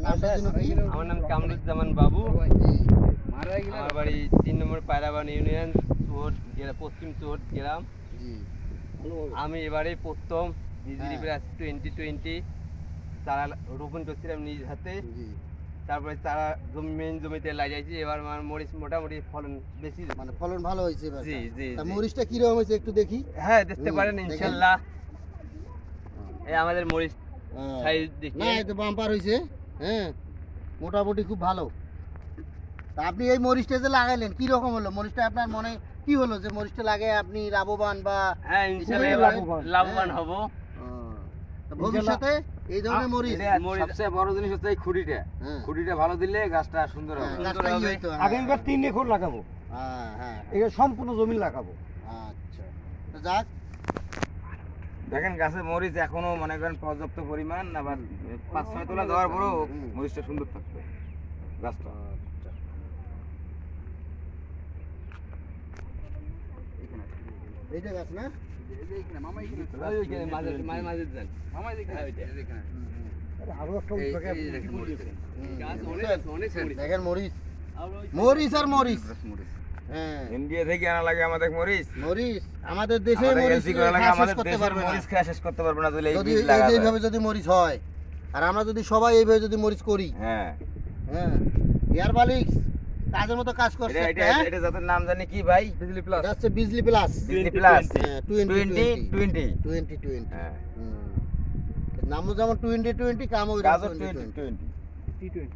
নামটা যেন কি? আমার নাম কামরুজ্জামান বাবু। জি আমার বাড়ি ৩ নম্বর পায়রাবান ইউনিয়ন, পশ্চিম চোট গ্রাম। জি আমি এবারে প্রথম বিজলি প্লাস 2020 চারা রোপণ করছিলাম নিজ হাতে। জি তারপরে চারা মেন জমিতে লাগাইছি। এবার আমার মরিচ মোটামুটি ফলন বেশি, মানে ফলন ভালো হয়েছে এবার। জি জি তা জি। মরিচটা কিরকম হয়েছে একটু দেখি। হ্যাঁ, দেখতে পারেন দেখেন। ইনশাল্লাহ। এই আমাদের মরিচ সাইজ না দেখি। এই তো বাম্পার হয়েছে, হ্যাঁ মোটামুটি খুব ভালো। তা আপনি এই মরিচটা যে লাগাইলেন কি রকম হলো? মরিচটা আপনার মনে কি হলো যে মরিচটা লাগে আপনি লাভবান বা হ্যাঁ, ইনশাল্লাহ খুবই এবার লাভবান। লাভবান হব। তা ভবিষ্যতে এই ধরনের মরিচ সবচেয়ে বড় জিনিস হচ্ছে এই খুঁটিটা। হ্যাঁ, খুঁটিটা ভালো দিলে গাছটা সুন্দর হবে। হ্যাঁ, গাছটা হবে। ইয়ে হইতো, হ্যাঁ, আগামীবার 3 একর লাগাবো, হ্যাঁ হ্যাঁ এটা সম্পূর্ণ জমি লাগাবো। আচ্ছা তো যাক দেখেন গাছে মরিচ এখনো মনে করেন পর্যাপ্ত পরিমাণ, আবার 5-6 তোলা দেওয়ার পরেও মরিচটা সুন্দর থাকবে গাছটা। আচ্ছা। এইটা গাছ না? ওই ওইখানে মাঝে যান। হ্যাঁ, ওইটা। আরো একটা ওই জায়গায় কি করিয়েছে। গাছ অনেক আছে, অনেক মরিচ। দেখেন মরিচ, আর ওই মরিচ আর মরিচ। হ্যাঁ ইন্ডিয়া থেকে আনা লাগে আমাদের মরিচ, মরিচ আমাদের দেশে আমাদের মরিচ এলসি করা লাগে, খাওয়া শেষ আমাদের করতে দেশের পারবে না মরিচ খাওয়া শেষ করতে পারবে না যদি এই যদি বীজ এই লাগাতে যে হয়। এইভাবে যদি মরিচ হয়, আর আমরা যদি সবাই এইভাবে যদি মরিচ করি, হ্যাঁ, হ্যাঁ এয়ার বালিক্স কাজের মতো কাজ করছে এটা একটা, এটা হ্যাঁ? এটা জাতের নাম জানি কি ভাই? বিজলি প্লাস। এটা হচ্ছে বিজলি প্লাস বিজলি প্লাস 2020 2020। হ্যাঁ, নামও যেমন 2020 কামও গাছও 2020 2020। T20